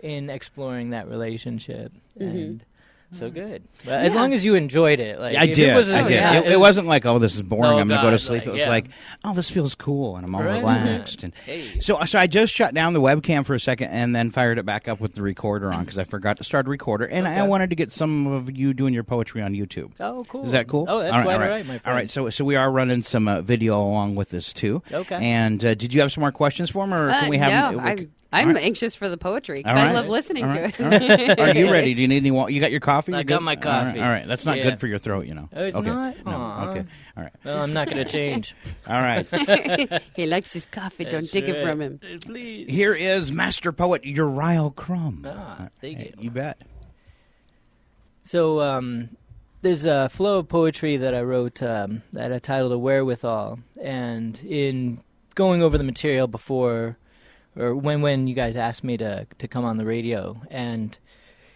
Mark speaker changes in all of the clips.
Speaker 1: In exploring that relationship. And so good. But as long as you enjoyed it. Like,
Speaker 2: I did. It wasn't like, oh, this is boring, I'm going to go to sleep.
Speaker 1: Like,
Speaker 2: it was like, oh, this feels cool, and I'm all relaxed. And
Speaker 1: hey.
Speaker 2: So I just shut down the webcam for a second and then fired it back up with the recorder on because I forgot to start a recorder. And I wanted to get some of you doing your poetry on YouTube.
Speaker 1: Oh, cool.
Speaker 2: Is that cool?
Speaker 1: Oh, that's quite all right, my friend.
Speaker 2: All right, so we are running some video along with this, too.
Speaker 1: Okay.
Speaker 2: And did you have some more questions for him, or can we have
Speaker 3: No, I'm anxious for the poetry because I love listening to it.
Speaker 2: Are you ready? Do you need any water? You got your coffee?
Speaker 1: I got my coffee.
Speaker 2: All right. That's not good for your throat,
Speaker 1: Oh, it's not?
Speaker 2: No. Okay. All right.
Speaker 1: Well, I'm not going to change.
Speaker 2: All right.
Speaker 3: He likes his coffee. Don't take it from him.
Speaker 1: Please.
Speaker 2: Here is master poet Uriel Crum.
Speaker 1: Thank you.
Speaker 2: You bet.
Speaker 1: So there's a flow of poetry that I wrote that I titled A Wherewithal. And in going over the material before, or when you guys asked me to come on the radio, and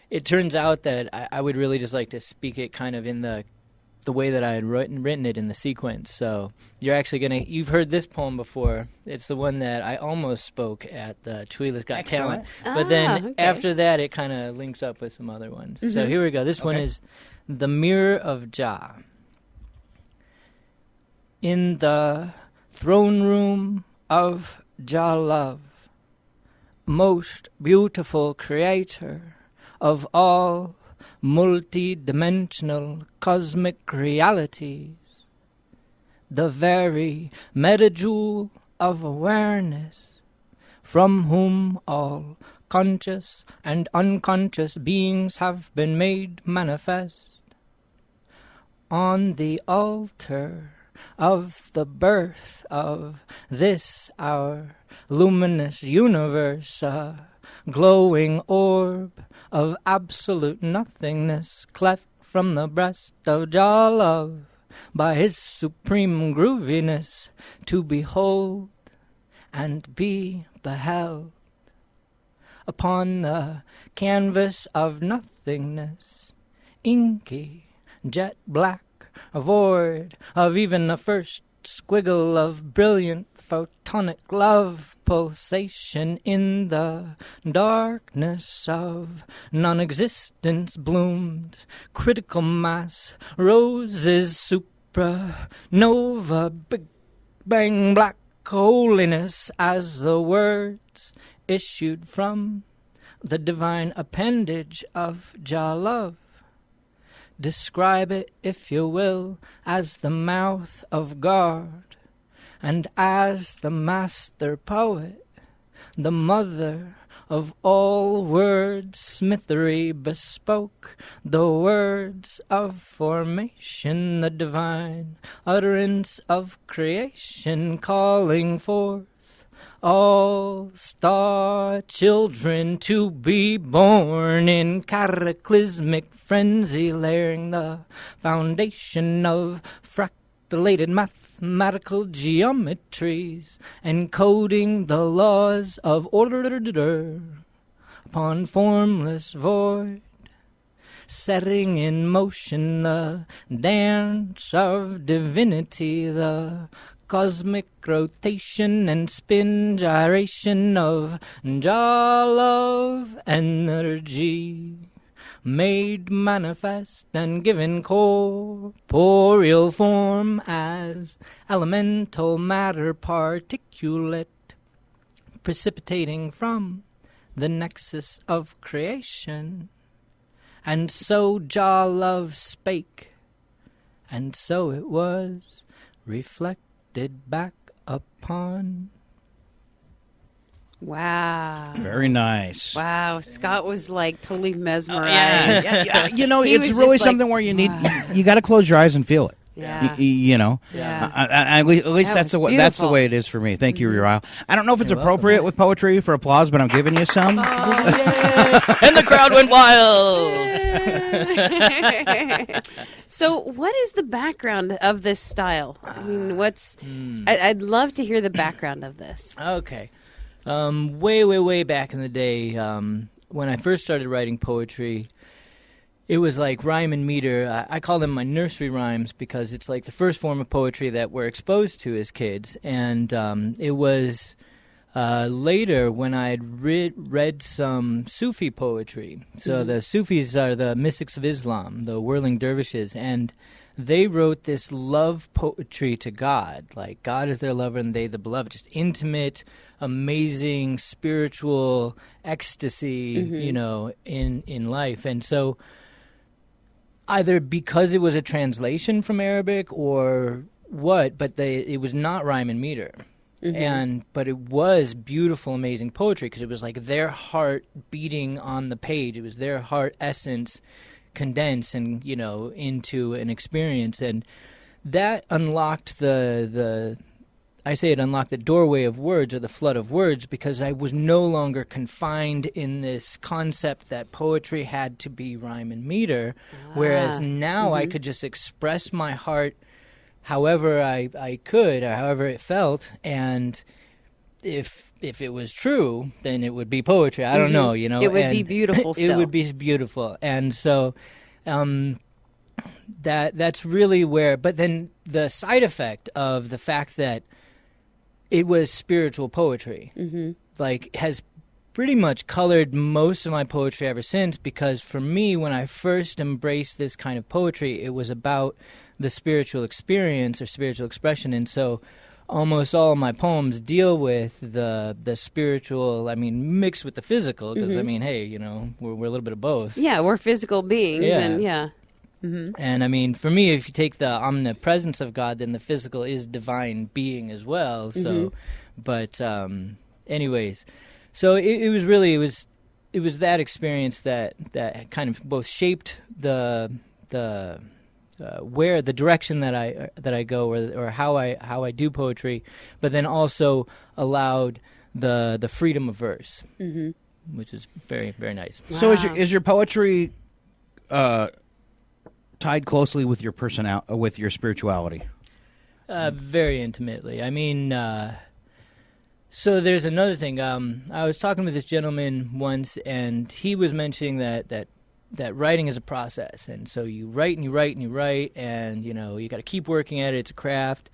Speaker 1: it turns out that I would really just like to speak it kind of in the way that I had written it in the sequence. So you've heard this poem before. It's the one that I almost spoke at the Chewelah Got Talent. But then after that, it kind of links up with some other ones. Mm-hmm. So here we go. This one is The Mirror of Jah. In the throne room of Jah Love, most beautiful creator of all multi-dimensional cosmic realities, the very meta-jewel of awareness, from whom all conscious and unconscious beings have been made manifest. On the altar of the birth of this our luminous universe, a glowing orb of absolute nothingness, cleft from the breast of Jah Love by his supreme grooviness, to behold and be beheld. Upon the canvas of nothingness, inky, jet black, void of even the first squiggle of brilliant photonic love pulsation, in the darkness of non-existence bloomed critical mass, roses supernova, big bang black holiness, as the words issued from the divine appendage of Jah Love. Describe it, if you will, as the mouth of God, and as the master poet, the mother of all words smithery bespoke, the words of formation, the divine utterance of creation, calling forth all star children to be born in cataclysmic frenzy, laying the foundation of fractalated mathematical geometries, encoding the laws of order upon formless void, setting in motion the dance of divinity, the cosmic rotation and spin gyration of Jah Love energy, made manifest and given corporeal form as elemental matter particulate, precipitating from the nexus of creation. And so Jah Love spake, and so it was reflected back upon.
Speaker 3: Wow.
Speaker 2: Very nice.
Speaker 3: Wow. Scott was like totally mesmerized.
Speaker 2: Yeah. You know, it's really something where you need, you got to close your eyes and feel it.
Speaker 3: Yeah.
Speaker 2: You know, at least that's the way it is for me. Thank you, Uriel. I don't know if it's appropriate with poetry for applause, but I'm giving you some.
Speaker 1: And the crowd went wild.
Speaker 3: So, what is the background of this style? I mean, I'd love to hear the background of this.
Speaker 1: Okay. Way back in the day, when I first started writing poetry, it was like rhyme and meter. I call them my nursery rhymes because it's like the first form of poetry that we're exposed to as kids. And it was later when I'd read some Sufi poetry. So the Sufis are the mystics of Islam, the whirling dervishes, and they wrote this love poetry to God. Like, God is their lover and they the beloved. Just intimate, amazing, spiritual ecstasy, in life. And so either because it was a translation from Arabic or what, but it was not rhyme and meter. But it was beautiful, amazing poetry because it was like their heart beating on the page. It was their heart essence condensed and, into an experience. And that unlocked I say it unlocked the doorway of words or the flood of words because I was no longer confined in this concept that poetry had to be rhyme and meter, whereas now I could just express my heart however I could or however it felt, and if it was true, then it would be poetry. I don't know,
Speaker 3: It would be beautiful still.
Speaker 1: It would be beautiful. And so that's really where, but then the side effect of the fact that it was spiritual poetry, has pretty much colored most of my poetry ever since, because for me, when I first embraced this kind of poetry, it was about the spiritual experience or spiritual expression. And so almost all of my poems deal with the spiritual, mixed with the physical, because, hey, we're a little bit of both.
Speaker 3: Yeah, we're physical beings, and yeah.
Speaker 1: And, for me, if you take the omnipresence of God, then the physical is divine being as well. So, but anyways, so it was that experience that kind of both shaped the where the direction that I go or how I do poetry, but then also allowed the freedom of verse, which is very, very nice.
Speaker 2: Wow. So is your poetry tied closely with your with your spirituality?
Speaker 1: Very intimately. So there's another thing. I was talking with this gentleman once, and he was mentioning that writing is a process, and so you write and you write and you write, and you got to keep working at it. It's a craft.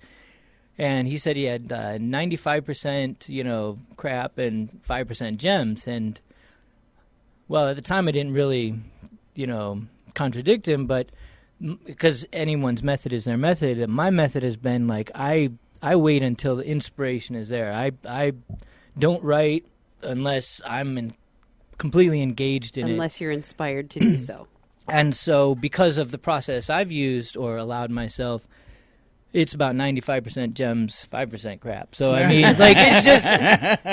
Speaker 1: And he said he had 95% crap and 5% gems. And well, at the time I didn't really contradict him, but because anyone's method is their method, and my method has been like I wait until the inspiration is there. I don't write unless I'm completely engaged in it.
Speaker 3: Unless you're inspired to do so.
Speaker 1: And so because of the process I've used or allowed myself, it's about 95% gems, 5% crap. So, it's just,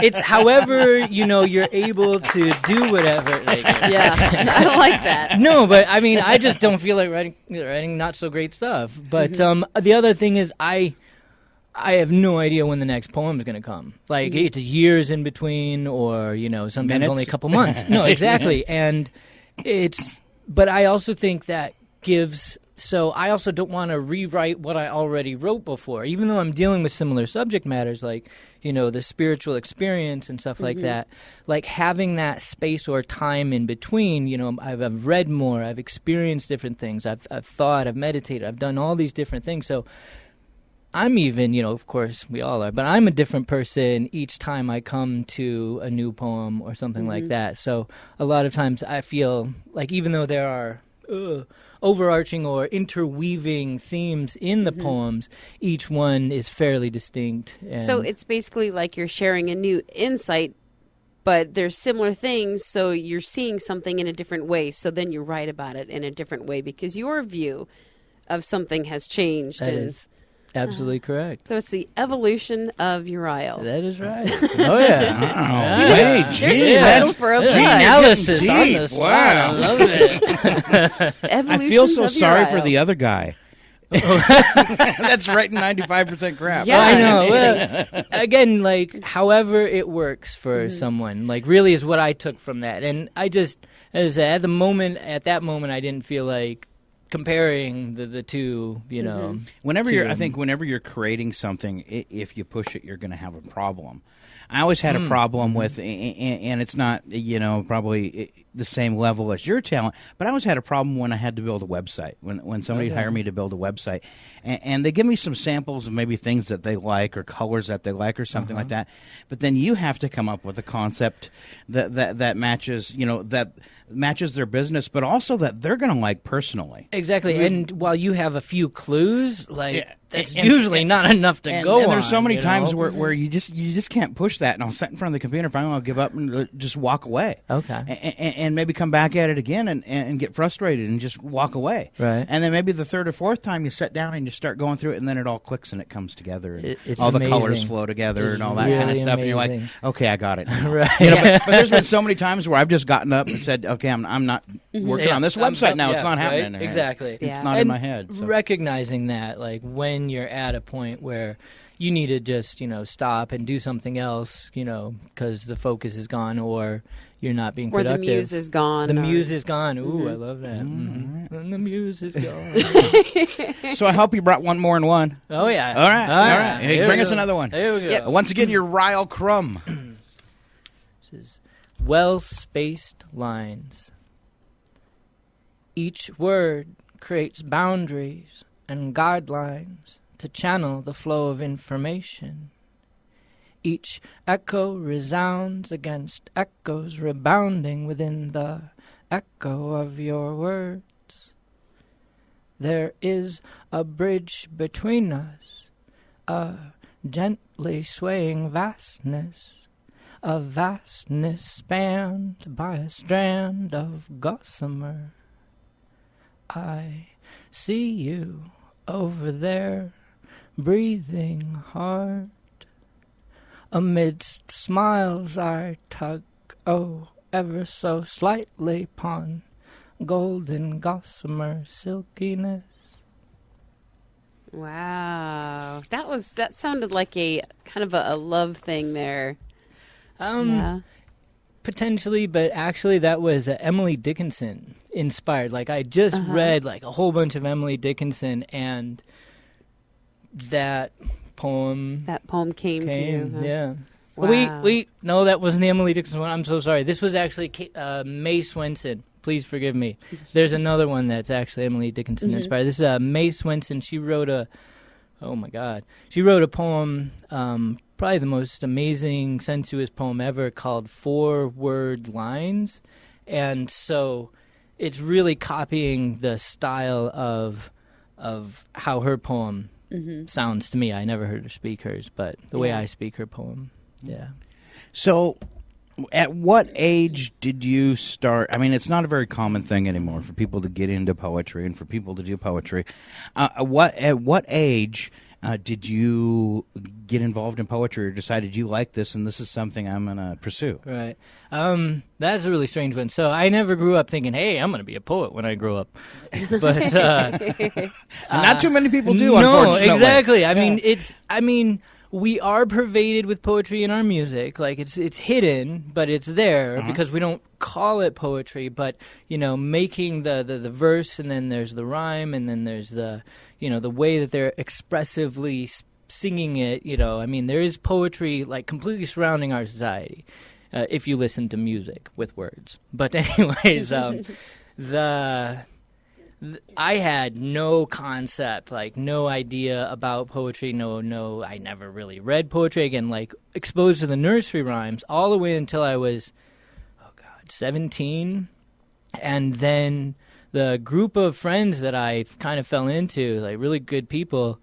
Speaker 1: it's however, you're able to do whatever.
Speaker 3: Yeah, I don't like that.
Speaker 1: No, but, I just don't feel like writing not so great stuff. But the other thing is I have no idea when the next poem is going to come. It's years in between or, sometimes
Speaker 2: minutes?
Speaker 1: only a couple months. No, exactly. And but I also think that gives... So I also don't want to rewrite what I already wrote before, even though I'm dealing with similar subject matters like, the spiritual experience and stuff like that. Like having that space or time in between, I've read more, I've experienced different things, I've thought, I've meditated, I've done all these different things. So I'm even, of course we all are, but I'm a different person each time I come to a new poem or something like that. So a lot of times I feel like even though there are overarching or interweaving themes in the poems, each one is fairly distinct. And
Speaker 3: so it's basically like you're sharing a new insight, but there's similar things, so you're seeing something in a different way, so then you write about it in a different way because your view of something has changed.
Speaker 1: That is absolutely correct.
Speaker 3: So it's the evolution of Uriel.
Speaker 1: That is right. Oh, yeah.
Speaker 3: See, there's a title for a book.
Speaker 1: Analysis on the spot.
Speaker 2: Wow.
Speaker 1: I love it.
Speaker 2: I feel so sorry for the other guy. That's writing 95% crap.
Speaker 3: Yeah,
Speaker 1: I know. Well, again, however it works for someone, really is what I took from that. And I just, as I said, at that moment, I didn't feel like comparing the two,
Speaker 2: Whenever you're creating something, if you push it, you're going to have a problem. I always had a problem with, and it's not, probably the same level as your talent, but I always had a problem when I had to build a website. When somebody would hire me to build a website, and they give me some samples of maybe things that they like or colors that they like or something like that, but then you have to come up with a concept that matches, that matches their business, but also that they're going to like personally.
Speaker 1: Exactly, and while you have a few clues, that's usually not enough to go on.
Speaker 2: And there's so many times where you just can't push that, and I'll sit in front of the computer, finally I'll give up and just walk away.
Speaker 1: Okay.
Speaker 2: And maybe come back at it again and get frustrated and just walk away.
Speaker 1: Right.
Speaker 2: And then maybe the third or fourth time you sit down and you start going through it, and then it all clicks and it comes together. And
Speaker 1: it's
Speaker 2: all
Speaker 1: amazing.
Speaker 2: The colors flow together and all that kind of stuff. And you're like, okay, I got it.
Speaker 1: Right.
Speaker 2: But there's been so many times where I've just gotten up and said, okay, I'm not working on this website now. It's not happening.
Speaker 1: Right? Exactly.
Speaker 2: It's not in my head. So.
Speaker 1: Recognizing that, like when you're at a point where you need to just, stop and do something else, because the focus is gone or you're not being productive.
Speaker 3: Or the muse is gone.
Speaker 1: The muse is gone. Ooh, I love that. And the muse is gone.
Speaker 2: So I hope you brought one more in one.
Speaker 1: Oh, yeah.
Speaker 2: All right. Hey, bring us another one.
Speaker 1: There we go.
Speaker 3: Yep.
Speaker 2: Once again, Uriel Crum.
Speaker 1: This is well-spaced lines. Each word creates boundaries and guidelines to channel the flow of information. Each echo resounds against echoes rebounding within the echo of your words. There is a bridge between us, a gently swaying vastness, a vastness spanned by a strand of gossamer. I see you over there, breathing hard. Amidst smiles I tug, ever so slightly upon golden gossamer silkiness.
Speaker 3: Wow. That sounded like a kind of a love thing there.
Speaker 1: Potentially, but actually that was Emily Dickinson inspired. Like I just read like a whole bunch of Emily Dickinson, and that poem
Speaker 3: came to you. Huh?
Speaker 1: Yeah.
Speaker 3: Wow.
Speaker 1: Wait, no, that wasn't the Emily Dickinson one. I'm so sorry. This was actually Mae Swenson. Please forgive me. There's another one that's actually Emily Dickinson inspired. This is Mae Swenson. She wrote a poem, probably the most amazing, sensuous poem ever, called 4-Word Lines. And so it's really copying the style of how her poem sounds to me. I never heard her speak hers, but the way I speak her poem,
Speaker 2: So at what age did you start? I mean, it's not a very common thing anymore for people to get into poetry and for people to do poetry. At what age did you get involved in poetry or decided you like this and this is something I'm going to pursue?
Speaker 1: Right. That's a really strange one. So I never grew up thinking, hey, I'm going to be a poet when I grow up. But
Speaker 2: not too many people do,
Speaker 1: no,
Speaker 2: unfortunately.
Speaker 1: Exactly. I mean, we are pervaded with poetry in our music. Like it's hidden, but it's there because we don't call it poetry. But making the verse, and then there's the rhyme, and then there's the the way that they're expressively singing it. There is poetry like completely surrounding our society if you listen to music with words. But anyways, I had no concept, like no idea about poetry. No, I never really read poetry. Again, like exposed to the nursery rhymes all the way until I was, 17. And then the group of friends that I kind of fell into, like really good people,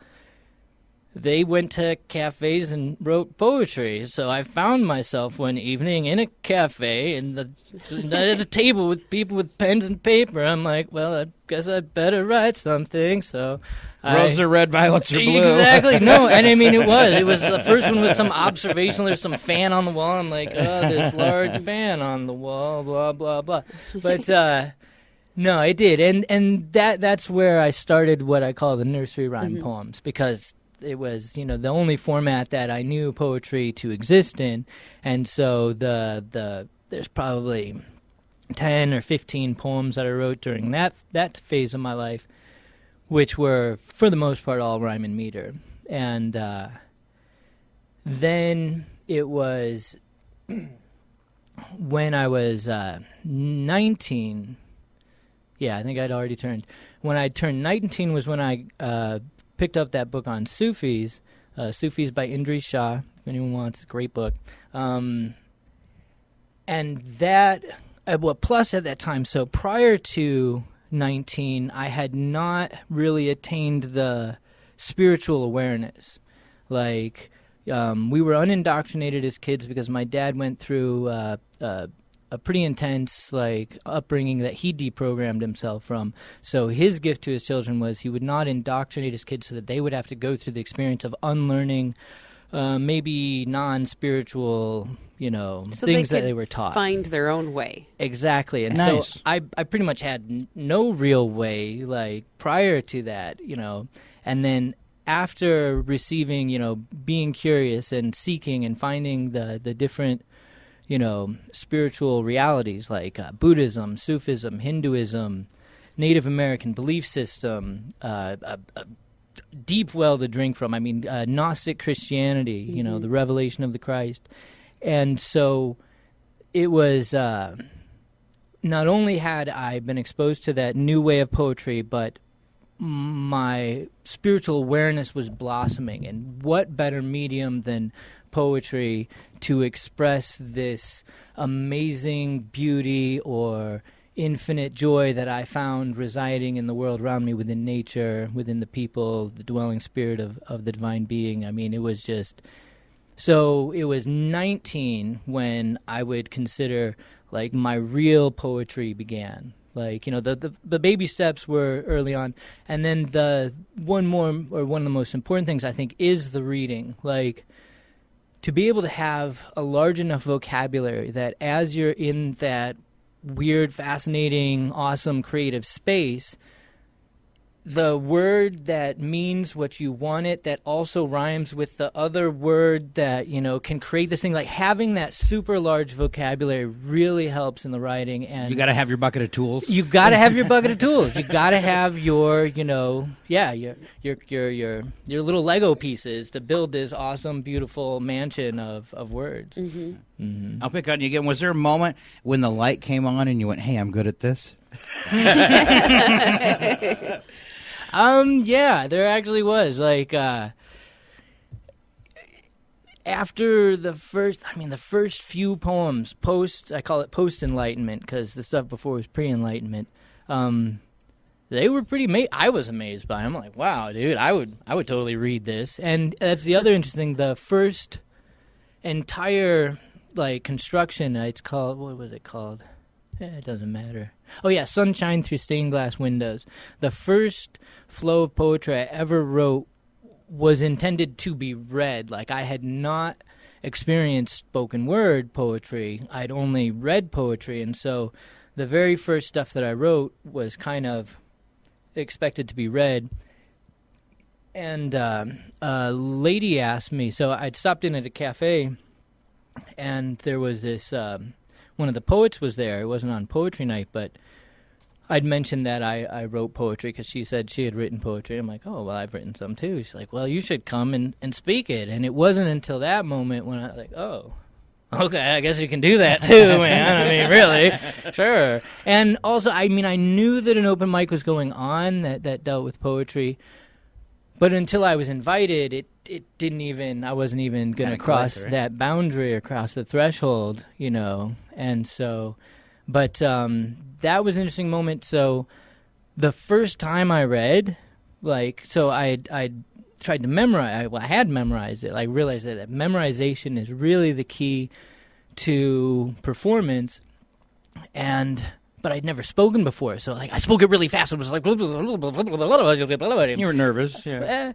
Speaker 1: they went to cafes and wrote poetry. So I found myself one evening in a cafe and at a table with people with pens and paper. I'm like, well, I guess I'd better write something. So
Speaker 2: Roses are red, violets are blue.
Speaker 1: Exactly. No, and it was the first one was some observational. There's some fan on the wall. I'm like, this large fan on the wall, blah, blah, blah. But no, I did. And that's where I started what I call the nursery rhyme poems, because it was, the only format that I knew poetry to exist in. And so there's probably 10 or 15 poems that I wrote during that phase of my life, which were, for the most part, all rhyme and meter. And then it was when I was 19, I think I'd already turned. When I turned 19 was when I picked up that book on Sufis, Sufis by Indri Shah, if anyone wants, it's a great book. And that, plus at that time, so prior to 19, I had not really attained the spiritual awareness. Like, we were unindoctrinated as kids because my dad went through a pretty intense upbringing that he deprogrammed himself from. So his gift to his children was he would not indoctrinate his kids so that they would have to go through the experience of unlearning maybe non-spiritual, things that they were taught.
Speaker 3: Find their own way.
Speaker 1: Exactly. And
Speaker 2: nice.
Speaker 1: so I pretty much had no real way, prior to that, and then after receiving, being curious and seeking and finding the different, spiritual realities like Buddhism, Sufism, Hinduism, Native American belief system, a deep well to drink from. I mean, Gnostic Christianity, the revelation of the Christ. And so it was not only had I been exposed to that new way of poetry, but my spiritual awareness was blossoming. And what better medium than poetry to express this amazing beauty or infinite joy that I found residing in the world around me, within nature, within the people, the dwelling spirit of the divine being. I mean, it was just... So it was 19 when I would consider, my real poetry began. The baby steps were early on. And then one of the most important things, I think, is the reading. To be able to have a large enough vocabulary that as you're in that weird, fascinating, awesome, creative space, the word that means what you want it, that also rhymes with the other word that, can create this thing, having that super large vocabulary really helps in the writing. And
Speaker 2: you got to have your bucket of tools.
Speaker 1: You got to have your bucket of tools. You got to have your, your little Lego pieces to build this awesome, beautiful mansion of words. Mm-hmm.
Speaker 2: Mm-hmm. I'll pick on you again. Was there a moment when the light came on and you went, "Hey, I'm good at this"?
Speaker 1: Yeah, there actually was. After the first few poems, I call it post-enlightenment because the stuff before was pre-enlightenment. They were pretty I was amazed by them. I'm like, wow, dude, I would totally read this. And that's the other interesting, the first entire, construction, it's called, what was it called? It doesn't matter. Oh, yeah, Sunshine Through Stained Glass Windows. The first flow of poetry I ever wrote was intended to be read. I had not experienced spoken word poetry. I'd only read poetry, and so the very first stuff that I wrote was kind of expected to be read. And a lady asked me, so I'd stopped in at a cafe, and there was this... one of the poets was there. It wasn't on poetry night, but I'd mentioned that I wrote poetry because she said she had written poetry. I'm like, oh, well, I've written some too. She's like, well, you should come and speak it. And it wasn't until that moment when I was like, oh, okay, I guess you can do that too, man. I mean, really, sure. And also, I knew that an open mic was going on that dealt with poetry, but until I was invited, it didn't even, I wasn't even going to cross that boundary or cross the threshold, And so, but that was an interesting moment. So the first time I read, so I tried to memorize, I had memorized it. I realized that memorization is really the key to performance. But I'd never spoken before, so I spoke it really fast. It was like... You
Speaker 2: were nervous, yeah.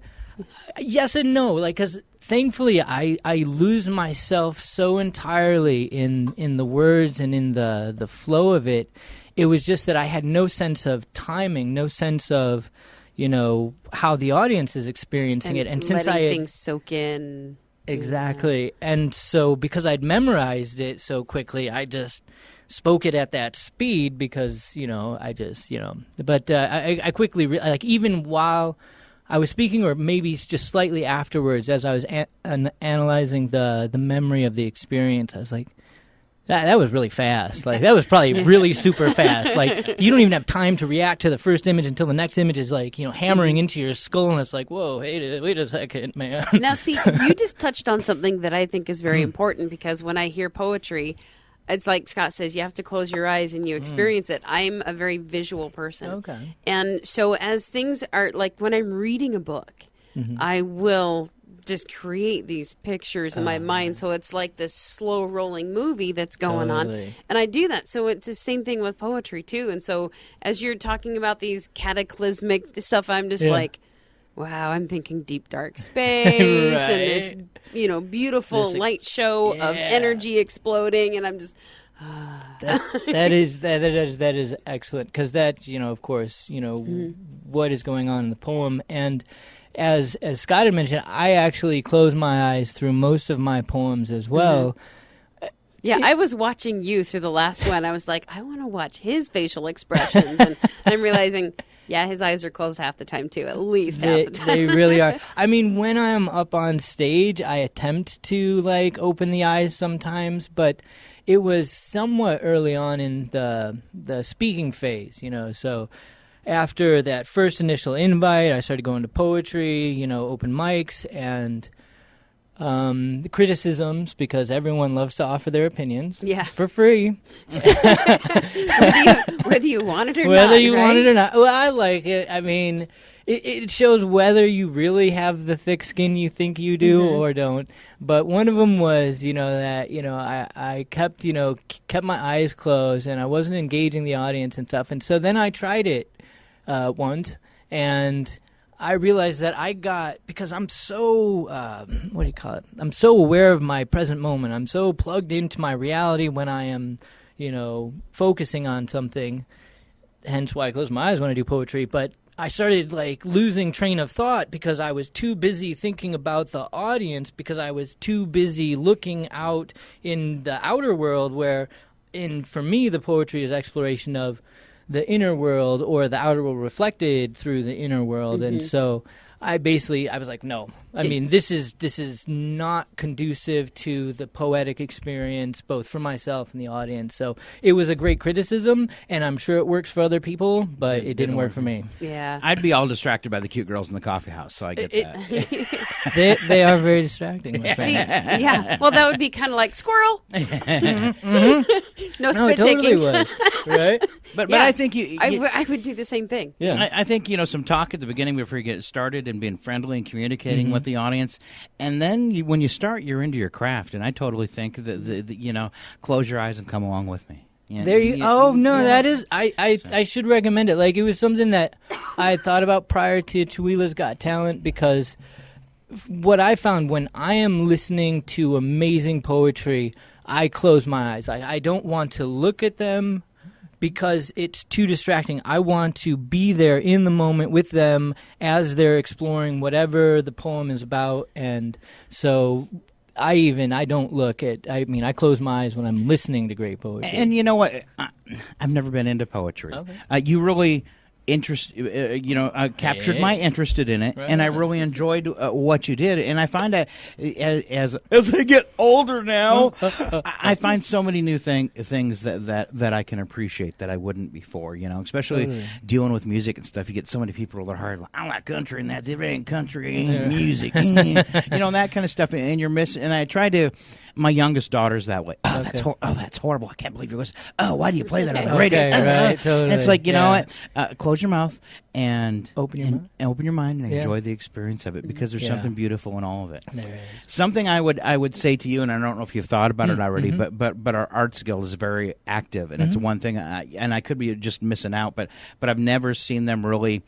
Speaker 1: Yes and no, because thankfully I lose myself so entirely in the words and in the flow of it. It was just that I had no sense of timing, no sense of, how the audience is experiencing it. And since
Speaker 3: letting things soak in.
Speaker 1: Exactly. Yeah. And so because I'd memorized it so quickly, I just... spoke it at that speed because, but I quickly, even while I was speaking or maybe just slightly afterwards as I was analyzing the memory of the experience, I was like, That was really fast. Like, that was probably really super fast. Like, you don't even have time to react to the first image until the next image is, like, hammering into your skull, and it's like, whoa, wait a second, man.
Speaker 3: Now, see, you just touched on something that I think is very important, because when I hear poetry, it's like Scott says, you have to close your eyes and you experience it. I'm a very visual person.
Speaker 1: Okay.
Speaker 3: And so as things are, like when I'm reading a book, I will just create these pictures in my mind. So it's like this slow rolling movie that's going on. And I do that. So it's the same thing with poetry too. And so as you're talking about these cataclysmic stuff, I'm just like, wow, I'm thinking deep dark space and this, beautiful light show of energy exploding, and I'm just
Speaker 1: that is excellent, because that, of course, what is going on in the poem. And as Scott had mentioned, I actually close my eyes through most of my poems as well.
Speaker 3: Yeah, I was watching you through the last one. I was like, I want to watch his facial expressions, and I'm realizing, yeah, his eyes are closed half the time too, at least half the time.
Speaker 1: They really are. I mean, when I'm up on stage, I attempt to open the eyes sometimes, but it was somewhat early on in the speaking phase, so after that first initial invite, I started going to poetry, open mics, and the criticisms, because everyone loves to offer their opinions for free.
Speaker 3: Whether you want it or not.
Speaker 1: Whether you want it or not. Well, I like it. I mean, it shows whether you really have the thick skin you think you do or don't. But one of them was, that, I kept, kept my eyes closed, and I wasn't engaging the audience and stuff. And so then I tried it once, and I realized that because I'm so, I'm so aware of my present moment. I'm so plugged into my reality when I am, focusing on something. Hence why I close my eyes when I do poetry. But I started losing train of thought, because I was too busy thinking about the audience, because I was too busy looking out in the outer world, for me, the poetry is exploration of the inner world, or the outer world reflected through the inner world. And so I was like, no. I mean, this is not conducive to the poetic experience, both for myself and the audience. So it was a great criticism, and I'm sure it works for other people, but it didn't work for me.
Speaker 3: Yeah.
Speaker 2: I'd be all distracted by the cute girls in the coffee house, so I get
Speaker 1: that. They are very distracting.
Speaker 3: See, yeah. Well, that would be kind of like squirrel. No spit
Speaker 1: it totally
Speaker 3: taking.
Speaker 1: Was, right?
Speaker 2: But I think
Speaker 3: I would do the same thing.
Speaker 1: Yeah.
Speaker 2: I think, some talk at the beginning before you get started, and being friendly and communicating with the audience. And then when you start, you're into your craft. And I totally think that, close your eyes and come along with me.
Speaker 1: That is, I should recommend it. It was something that I thought about prior to Chewelah's Got Talent, because what I found when I am listening to amazing poetry, I close my eyes. I don't want to look at them, because it's too distracting. I want to be there in the moment with them as they're exploring whatever the poem is about. And so I don't look at, I close my eyes when I'm listening to great poetry.
Speaker 2: And you know what? I've never been into poetry. Okay. You really captured my interest in it, and I really enjoyed what you did. And I find that as I get older now, I find so many new things that I can appreciate that I wouldn't before. Especially dealing with music and stuff. You get so many people that are hard, like, I like country, and that's it ain't country, ain't music, that kind of stuff. And you're missing. And I try to. My youngest daughter's that way. Oh, that's horrible. I can't believe you're listening. Oh, why do you play that on the radio?
Speaker 1: Right, totally.
Speaker 2: And it's like, you know what? Close your mouth and
Speaker 1: open
Speaker 2: your mind and enjoy the experience of it, because there's something beautiful in all of it.
Speaker 1: There is.
Speaker 2: Something I would say to you, and I don't know if you've thought about it already, but our Arts Guild is very active, and it's one thing. And I could be just missing out, but I've never seen them really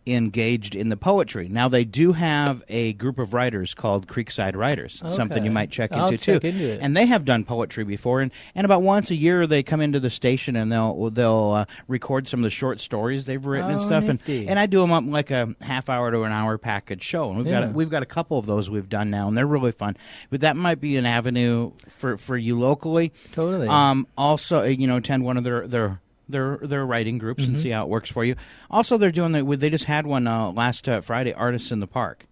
Speaker 2: engaged in the poetry. Now they do have a group of writers called Creekside Writers, something you might check into too.
Speaker 1: Into it.
Speaker 2: And they have done poetry before, and about once a year they come into the station and they'll record some of the short stories they've written and stuff. And I do them up like a half hour to an hour package show. And we've got a couple of those we've done now, and they're really fun. But that might be an avenue for you locally.
Speaker 1: Totally.
Speaker 2: Also, attend one of their writing groups and see how it works for you. Also, they're doing they just had one last Friday, Artists in the Park.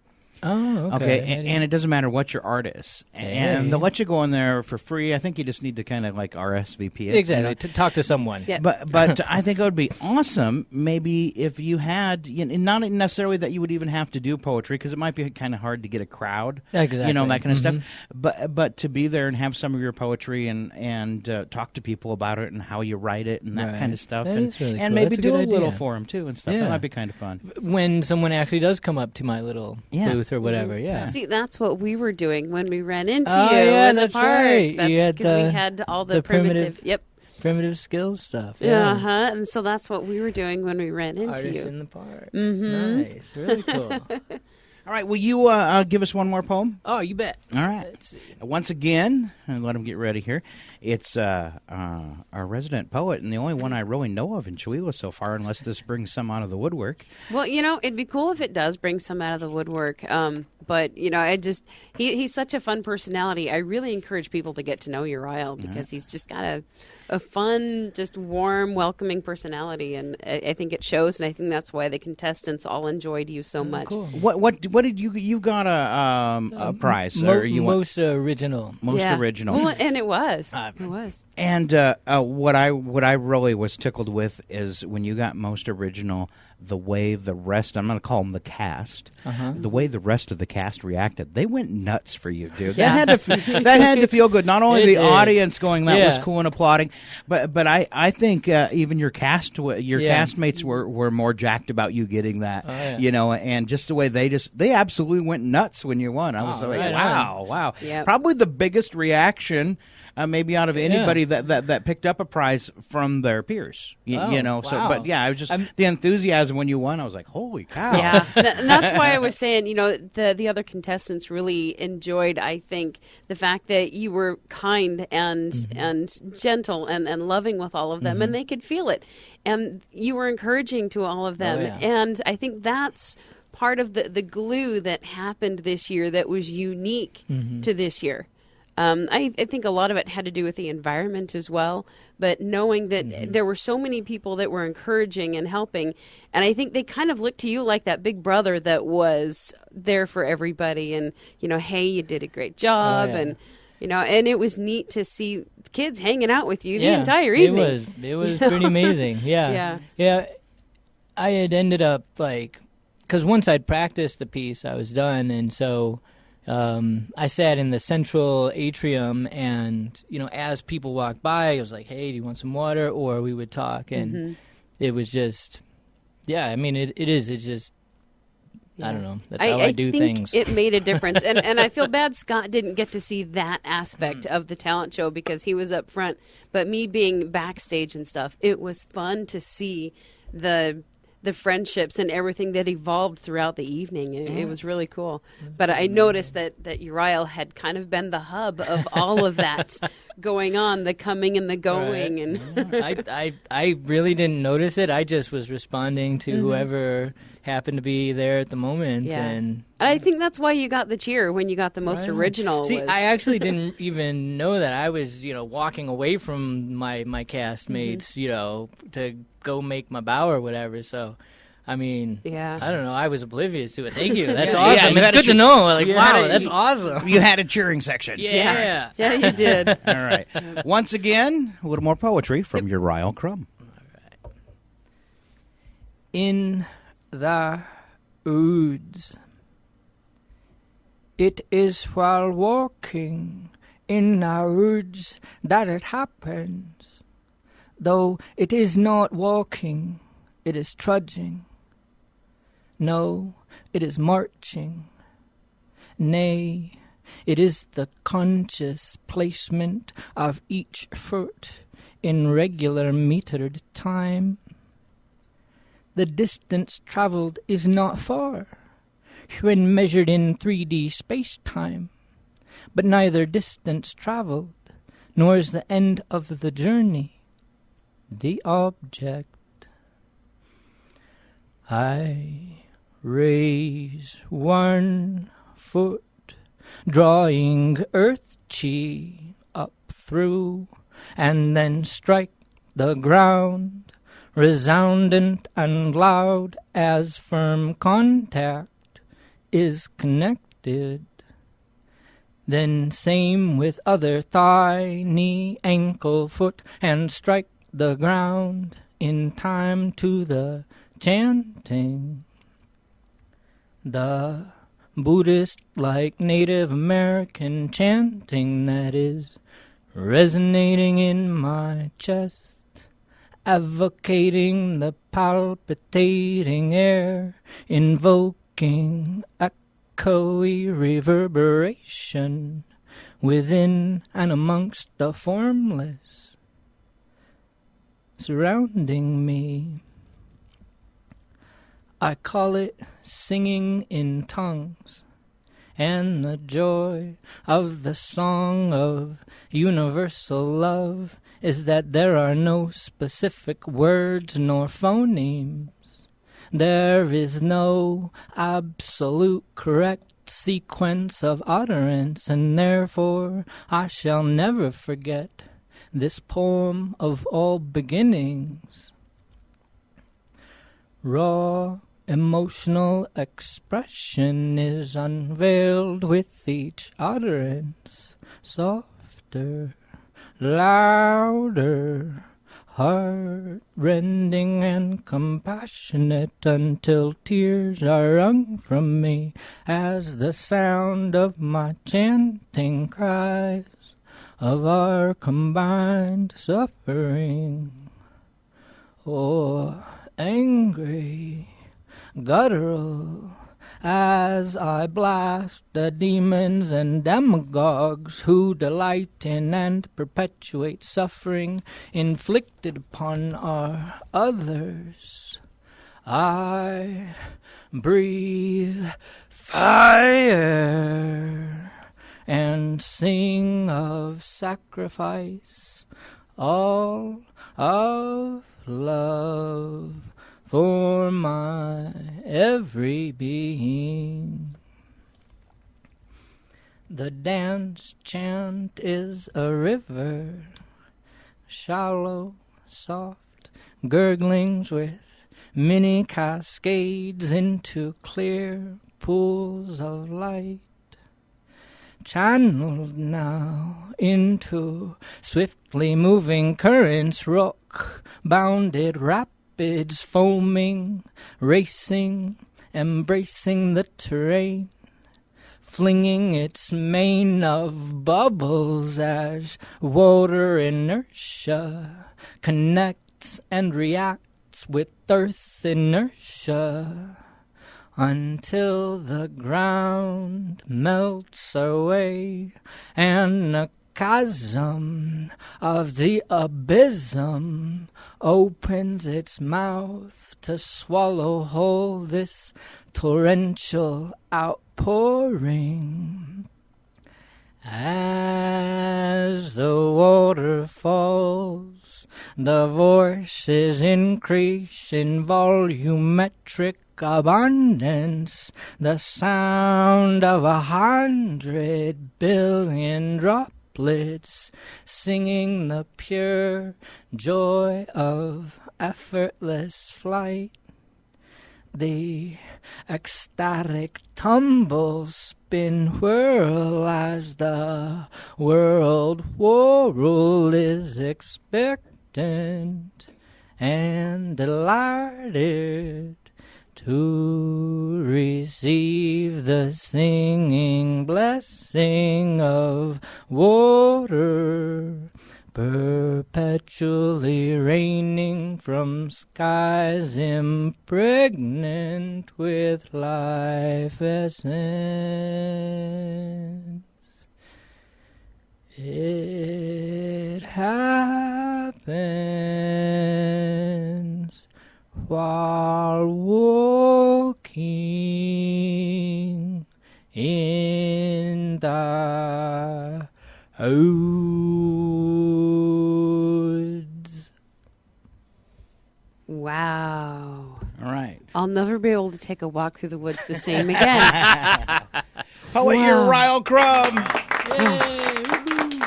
Speaker 1: Oh, okay.
Speaker 2: Okay, and it doesn't matter what your art is, and they'll let you go in there for free. I think you just need to kind of like RSVP it.
Speaker 1: Exactly, to talk to someone.
Speaker 3: Yeah.
Speaker 2: But I think it would be awesome maybe if you had, not necessarily that you would even have to do poetry, because it might be kind of hard to get a crowd,
Speaker 1: Exactly.
Speaker 2: that kind of stuff. But to be there and have some of your poetry and talk to people about it and how you write it and that kind of stuff,
Speaker 1: That is really
Speaker 2: and
Speaker 1: cool.
Speaker 2: maybe
Speaker 1: That's a
Speaker 2: do
Speaker 1: good
Speaker 2: a little
Speaker 1: idea.
Speaker 2: for them too and stuff.
Speaker 1: Yeah.
Speaker 2: That might be kind of fun.
Speaker 1: When someone actually does come up to my little booth or whatever,
Speaker 3: See, that's what we were doing when we ran into
Speaker 1: Oh,
Speaker 3: you
Speaker 1: yeah,
Speaker 3: in the
Speaker 1: that's
Speaker 3: park.
Speaker 1: right.
Speaker 3: That's
Speaker 1: You had
Speaker 3: because we
Speaker 1: the-
Speaker 3: had all the
Speaker 1: the
Speaker 3: primitive. Yep.
Speaker 1: primitive skills stuff.
Speaker 3: Yeah. And so that's what we were doing when we ran into
Speaker 1: Artists
Speaker 3: you.
Speaker 1: in the park.
Speaker 3: Mm-hmm.
Speaker 1: Nice, really cool.
Speaker 2: All right, will you give us one more poem?
Speaker 1: Oh, you bet.
Speaker 2: All right.
Speaker 1: Let's see.
Speaker 2: Once again, and let them get ready here. It's our resident poet, and the only one I really know of in Chewelah so far, unless this brings some out of the woodwork.
Speaker 3: Well, it'd be cool if it does bring some out of the woodwork. But he's such a fun personality. I really encourage people to get to know Uriel because he's just got a fun, just warm, welcoming personality, and I think it shows. And I think that's why the contestants all enjoyed you so much.
Speaker 1: Cool.
Speaker 2: What did you got a prize or you want
Speaker 1: Most original.
Speaker 2: most
Speaker 3: Yeah.
Speaker 2: original?
Speaker 3: Well, and it was. It was.
Speaker 2: And what I really was tickled with is when you got most original, the way the rest, I'm going to call them the cast, the way the rest of the cast reacted. They went nuts for you, dude.
Speaker 1: Yeah.
Speaker 2: That had to feel good. Not only
Speaker 1: It
Speaker 2: the
Speaker 1: did.
Speaker 2: audience going, that was
Speaker 1: Yeah.
Speaker 2: cool and applauding, but I think even your castmates were more jacked about you getting that,
Speaker 1: Oh, yeah.
Speaker 2: and just the way they absolutely went nuts when you won. I was
Speaker 1: Oh,
Speaker 2: like,
Speaker 1: right
Speaker 2: wow.
Speaker 3: Yep.
Speaker 2: Probably the biggest reaction maybe out of anybody that picked up a prize from their peers.
Speaker 1: Oh,
Speaker 2: So,
Speaker 1: wow.
Speaker 2: but yeah, I was just the enthusiasm when you won. I was like, holy cow!
Speaker 3: Yeah, and that's why I was saying, the other contestants really enjoyed, I think, the fact that you were kind and gentle and loving with all of them, and they could feel it, and you were encouraging to all of them,
Speaker 1: yeah.
Speaker 3: and I think that's part of the glue that happened this year that was unique to this year. I think a lot of it had to do with the environment as well, but knowing that there were so many people that were encouraging and helping, and I think they kind of looked to you like that big brother that was there for everybody, and hey, you did a great job,
Speaker 1: yeah.
Speaker 3: and and it was neat to see kids hanging out with you the entire evening.
Speaker 1: It was pretty amazing. Yeah. I had ended up because once I'd practiced the piece, I was done, and so. I sat in the central atrium, and as people walked by, I was like, "Hey, do you want some water?" Or we would talk, and it was just, I mean, it is. It's just, I don't know. That's how I do
Speaker 3: think
Speaker 1: things.
Speaker 3: It made a difference, and I feel bad Scott didn't get to see that aspect of the talent show because he was up front. But me being backstage and stuff, it was fun to see the friendships and everything that evolved throughout the evening. It was really cool. But I noticed that Uriel had kind of been the hub of all of that going on, the coming and the going.
Speaker 1: Right.
Speaker 3: And
Speaker 1: I really didn't notice it. I just was responding to whoever happened to be there at the moment.
Speaker 3: Yeah.
Speaker 1: And
Speaker 3: I think that's why you got the cheer when you got the most
Speaker 1: Right.
Speaker 3: original.
Speaker 1: See,
Speaker 3: was,
Speaker 1: I actually didn't even know that. I was, walking away from my castmates, to go make my bow or whatever. So, I mean,
Speaker 3: Yeah.
Speaker 1: I don't know. I was oblivious to it. Thank you. That's
Speaker 2: Yeah,
Speaker 1: awesome.
Speaker 2: you
Speaker 1: It's
Speaker 2: had
Speaker 1: good
Speaker 2: a
Speaker 1: to know. Like,
Speaker 2: you had
Speaker 1: wow,
Speaker 2: a-
Speaker 1: that's awesome.
Speaker 2: You had a cheering section.
Speaker 1: Yeah.
Speaker 3: Yeah, you did.
Speaker 2: All right. Once again, a little more poetry from Uriel Crum.
Speaker 1: In the woods. It is while walking in the woods that it happens. Though it is not walking, it is trudging. No, it is marching. Nay, it is the conscious placement of each foot in regular metered time. The distance traveled is not far when measured in 3D space-time, but neither distance traveled nor is the end of the journey the object. I raise one foot, drawing earth chi up through, and then strike the ground, resoundant and loud as firm contact is connected. Then same with other thigh, knee, ankle, foot, and strike the ground in time to the chanting. The Buddhist like Native American chanting that is resonating in my chest, advocating the palpitating air, invoking echoey reverberation within and amongst the formless surrounding me. I call it singing in tongues, and the joy of the song of universal love is that there are no specific words nor phonemes. There is no absolute correct sequence of utterance, and therefore I shall never forget this poem of all beginnings. Raw emotional expression is unveiled with each utterance, softer, louder, heart-rending and compassionate, until tears are wrung from me as the sound of my chanting cries of our combined suffering. Or angry, guttural, as I blast the demons and demagogues who delight in and perpetuate suffering inflicted upon our others. I breathe fire and sing of sacrifice, all of love for my every being. The dance chant is a river, shallow, soft, gurglings with mini cascades into clear pools of light, channeled now into swiftly moving currents, rock-bounded rapids foaming, racing, embracing the terrain, flinging its mane of bubbles as water inertia connects and reacts with earth inertia, until the ground melts away and a chasm of the abysm opens its mouth to swallow whole this torrential outpouring. As the water falls, the voices increase in volumetric abundance, the sound of 100 billion droplets singing the pure joy of effortless flight. The ecstatic tumble, spin, whirl as the world whirl is expectant and delighted to receive the singing blessing of water, perpetually raining from skies impregnant with life essence. It happens while walking in the woods.
Speaker 3: Wow.
Speaker 2: All right.
Speaker 3: I'll never be able to take a walk through the woods the same again.
Speaker 2: Poet
Speaker 3: Wow.
Speaker 2: Uriel Crum.
Speaker 1: Yay!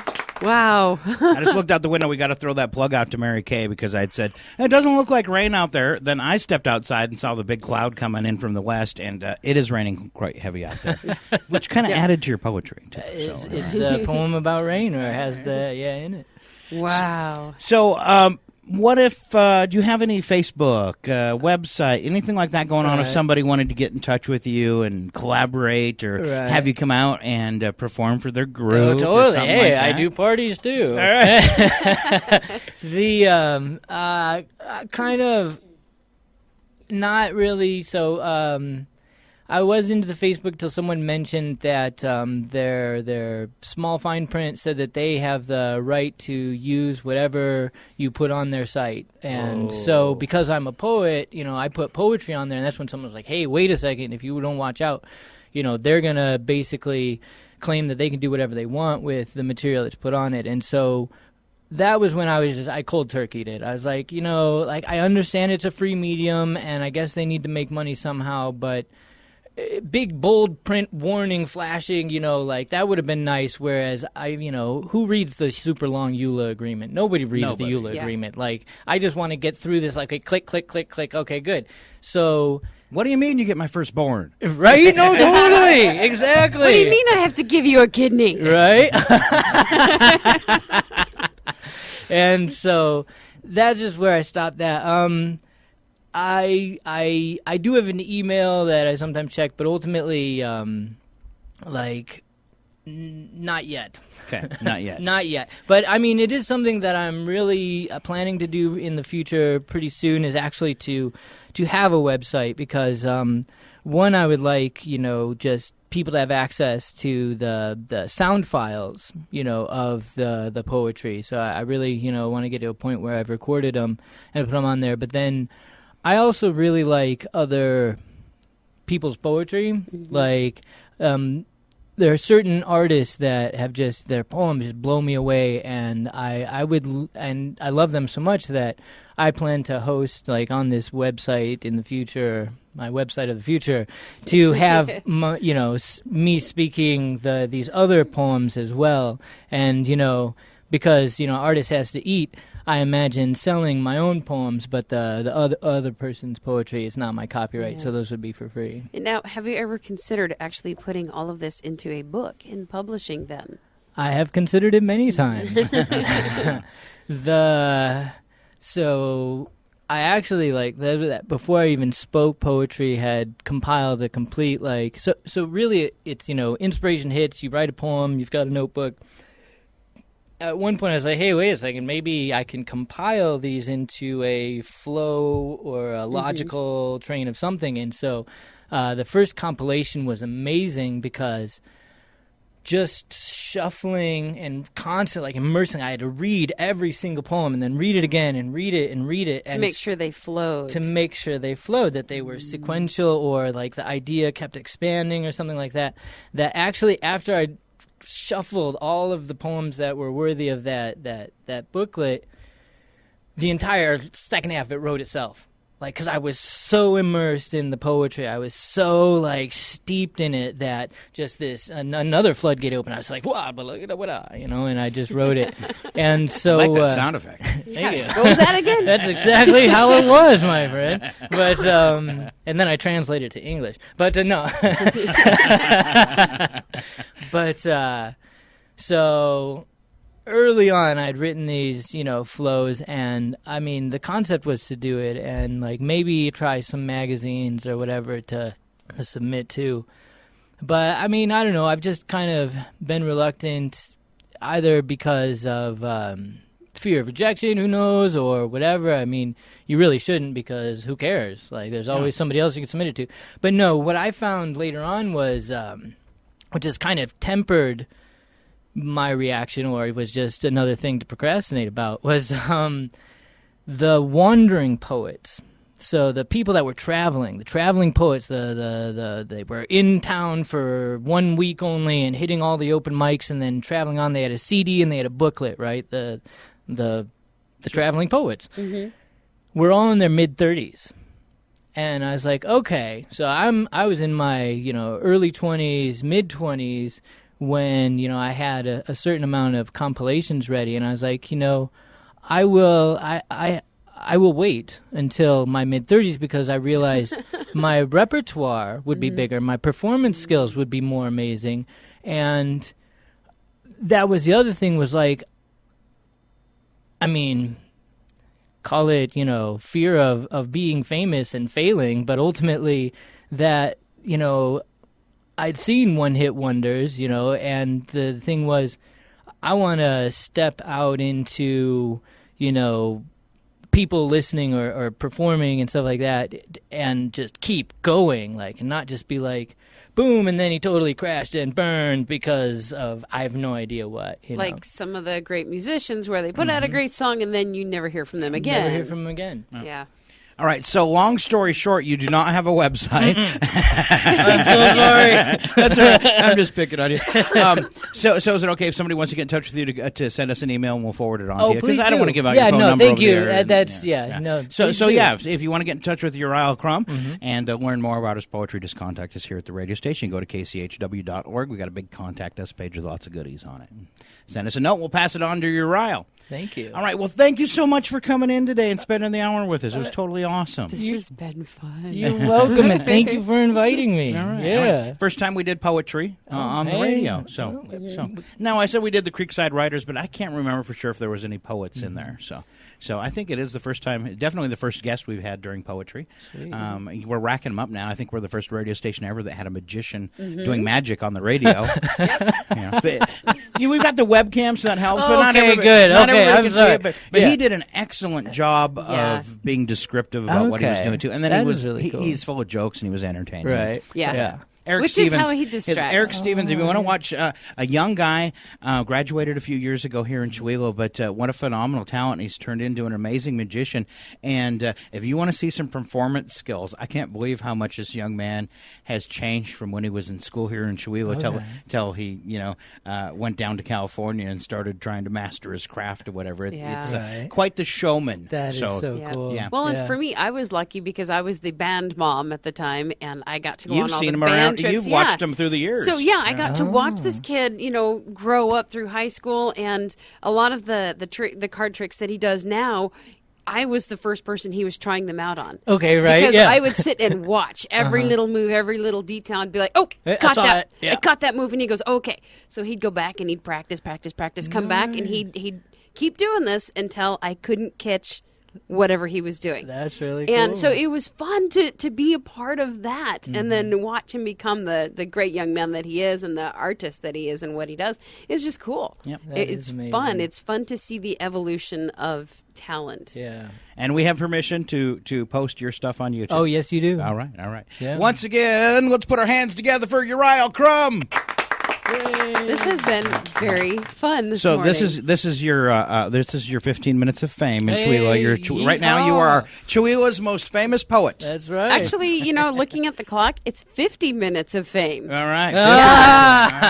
Speaker 3: Wow.
Speaker 2: I just looked out the window. We got to throw that plug out to Mary Kay because I'd said, it doesn't look like rain out there. Then I stepped outside and saw the big cloud coming in from the west, and it is raining quite heavy out there, which kind of added to your poetry, too.
Speaker 1: It's a poem about rain, or it has in it.
Speaker 3: Wow.
Speaker 2: So, what if, do you have any Facebook, website, anything like that going on if somebody wanted to get in touch with you and collaborate or have you come out and perform for their group?
Speaker 1: Oh, totally.
Speaker 2: Or something
Speaker 1: Hey,
Speaker 2: like that?
Speaker 1: I do parties too.
Speaker 2: All right.
Speaker 1: Kind of not really. So, I was into the Facebook till someone mentioned that their small fine print said that they have the right to use whatever you put on their site. And so because I'm a poet, I put poetry on there, and that's when someone was like, hey, wait a second, if you don't watch out, they're going to basically claim that they can do whatever they want with the material that's put on it. And so that was when I cold turkeyed it. I was like, I understand it's a free medium, and I guess they need to make money somehow, but big bold print warning flashing, that would have been nice. Whereas who reads the super long EULA agreement? Nobody reads the EULA agreement. Like, I just want to get through this. Like, click, click, click, click. Okay, good. So,
Speaker 2: what do you mean you get my firstborn?
Speaker 1: Right? No, totally, exactly.
Speaker 3: What do you mean I have to give you a kidney?
Speaker 1: Right. And so that's just where I stopped that. I do have an email that I sometimes check, but ultimately, not yet.
Speaker 2: Okay, not yet.
Speaker 1: Not yet. But, it is something that I'm really planning to do in the future pretty soon, is actually to have a website, because, one, I would like, just people to have access to the sound files, of the poetry. So I really, want to get to a point where I've recorded them and put them on there. But then I also really like other people's poetry. Mm-hmm. Like, there are certain artists that have their poems just blow me away, and I love them so much that I plan to host, like, on this website in the future, my website of the future, to have me speaking these other poems as well. And because artist has to eat, I imagine selling my own poems, but the other person's poetry is not my copyright, so those would be for free.
Speaker 3: Now, have you ever considered actually putting all of this into a book and publishing them?
Speaker 1: I have considered it many times. So I actually, before I even spoke poetry, had compiled a complete, so really it's, inspiration hits, you write a poem, you've got a notebook. At one point I was like, hey, wait a second, maybe I can compile these into a flow or a logical train of something. And so the first compilation was amazing because just shuffling and constantly, immersing, I had to read every single poem and then read it again and read it and read it.
Speaker 3: To make sure they flowed.
Speaker 1: That they were sequential, or like the idea kept expanding or something like that. That actually, after I shuffled all of the poems that were worthy of that booklet, the entire second half of it wrote itself. Because I was so immersed in the poetry, I was so steeped in it that just another floodgate opened. I was like, "Wow, but look at what and I just wrote it." And so,
Speaker 2: I like that sound effect.
Speaker 1: Thank you.
Speaker 3: What was that again?
Speaker 1: That's exactly how it was, my friend. But and then I translated to English. But no. But so early on, I'd written these, flows, and the concept was to do it and maybe try some magazines or whatever to submit to. But I don't know. I've just kind of been reluctant, either because of fear of rejection, who knows, or whatever. You really shouldn't, because who cares? There's always somebody else you can submit it to. But no, what I found later on was, which has kind of tempered my reaction, or it was just another thing to procrastinate about, was the wandering poets. So the people that were traveling, the traveling poets, they were in town for 1 week only and hitting all the open mics and then traveling on. They had a CD and they had a booklet, right? The traveling poets. Mm-hmm. We're all in their mid-30s. And I was like, okay, so I was in my, early 20s, mid-20s, when, I had a certain amount of compilations ready, and I was like, I will wait until my mid-30s because I realized my repertoire would be bigger, my performance skills would be more amazing, and that was the other thing was like, call it, fear of being famous and failing, but ultimately that, I'd seen one-hit wonders, and the thing was I want to step out into, people listening or performing and stuff like that and just keep going, and not just be like, boom, and then he totally crashed and burned because of I have no idea what.
Speaker 3: Like some of the great musicians where they put out a great song and then you never hear from them again.
Speaker 1: Never hear from them again.
Speaker 3: Yeah.
Speaker 2: All right, so long story short, you do not have a website.
Speaker 1: I'm so sorry.
Speaker 2: That's all right. I'm just picking on you. So is it okay if somebody wants to get in touch with you to send us an email and we'll forward it on to you?
Speaker 1: Because
Speaker 2: I don't want to give out your phone number
Speaker 1: thank
Speaker 2: over
Speaker 1: you.
Speaker 2: there.
Speaker 1: That's,
Speaker 2: no. So if you want to get in touch with Uriel Crum and learn more about his poetry, just contact us here at the radio station. Go to kchw.org. We got a big contact us page with lots of goodies on it. Send us a note. We'll pass it on to Uriel.
Speaker 1: Thank you.
Speaker 2: All right. Well, thank you so much for coming in today and spending the hour with us. It was totally awesome.
Speaker 3: This has been fun.
Speaker 1: You're welcome, and thank you for inviting me.
Speaker 2: All right.
Speaker 1: Yeah.
Speaker 2: All right. First time we did poetry on the radio. So now I said we did the Creekside Writers, but I can't remember for sure if there was any poets in there. So I think it is the first time, definitely the first guest we've had during poetry. We're racking them up now. I think we're the first radio station ever that had a magician doing magic on the radio. We've got the webcam, so that helps. But not everybody,
Speaker 1: good.
Speaker 2: Not
Speaker 1: Okay,
Speaker 2: everybody
Speaker 1: I'm
Speaker 2: can see
Speaker 1: sorry.
Speaker 2: it, but he did an excellent job of being descriptive about what he was doing too. And then
Speaker 1: That is really cool.
Speaker 2: he's full of jokes and he was entertaining.
Speaker 1: Right.
Speaker 3: Yeah.
Speaker 2: Eric
Speaker 3: Which
Speaker 2: Stevens,
Speaker 3: is how he distracts.
Speaker 2: Eric Stevens, if you want to watch a young guy, graduated a few years ago here in Chewelah, but what a phenomenal talent. He's turned into an amazing magician. And if you want to see some performance skills, I can't believe how much this young man has changed from when he was in school here in Chewelah till he, went down to California and started trying to master his craft or whatever. It's quite the showman.
Speaker 1: That is so cool.
Speaker 2: Yeah.
Speaker 3: Well, and for me, I was lucky because I was the band mom at the time, and I got to go on all the
Speaker 2: seen him
Speaker 3: band
Speaker 2: around.
Speaker 3: trips.
Speaker 2: You've watched him through the years.
Speaker 3: So I got to watch this kid, grow up through high school, and a lot of the card tricks that he does now. I was the first person he was trying them out on.
Speaker 1: Okay, right.
Speaker 3: Because I would sit and watch every little move, every little detail, and be like, "Oh, caught that! I caught that move." And he goes, "Okay." So he'd go back and he'd practice, come back, and he'd keep doing this until I couldn't catch whatever he was doing.
Speaker 1: That's really cool.
Speaker 3: And so it was fun to be a part of that and then watch him become the great young man that he is and the artist that he is and what he does. It's just cool.
Speaker 2: Yep.
Speaker 3: It's fun. It's fun to see the evolution of talent.
Speaker 1: Yeah.
Speaker 2: And we have permission to post your stuff on YouTube.
Speaker 1: Oh, yes, you do.
Speaker 2: All right.
Speaker 1: Yeah.
Speaker 2: Once again, let's put our hands together for Uriel Crum.
Speaker 3: This has been very fun this morning.
Speaker 2: this is your 15 minutes of fame in Chewelah. Right now you are Chewelah's most famous poet.
Speaker 1: That's right.
Speaker 3: Actually, looking at the clock, it's 50 minutes of fame.
Speaker 2: All right.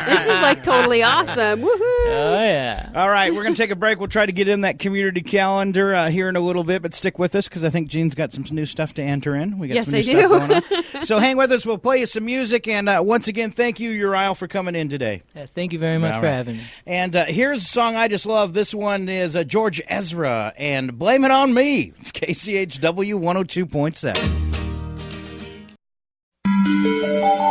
Speaker 3: This is like totally awesome. Woohoo!
Speaker 1: Oh, yeah.
Speaker 2: All right, we're going to take a break. We'll try to get in that community calendar here in a little bit, but stick with us because I think Jean's got some new stuff to enter in. We got some new stuff going on. So hang with us. We'll play you some music. And once again, thank you, Uriel, for coming in today.
Speaker 1: Yes, thank you very much for having me.
Speaker 2: And here's a song I just love. This one is George Ezra and Blame It On Me. It's KCHW 102.7.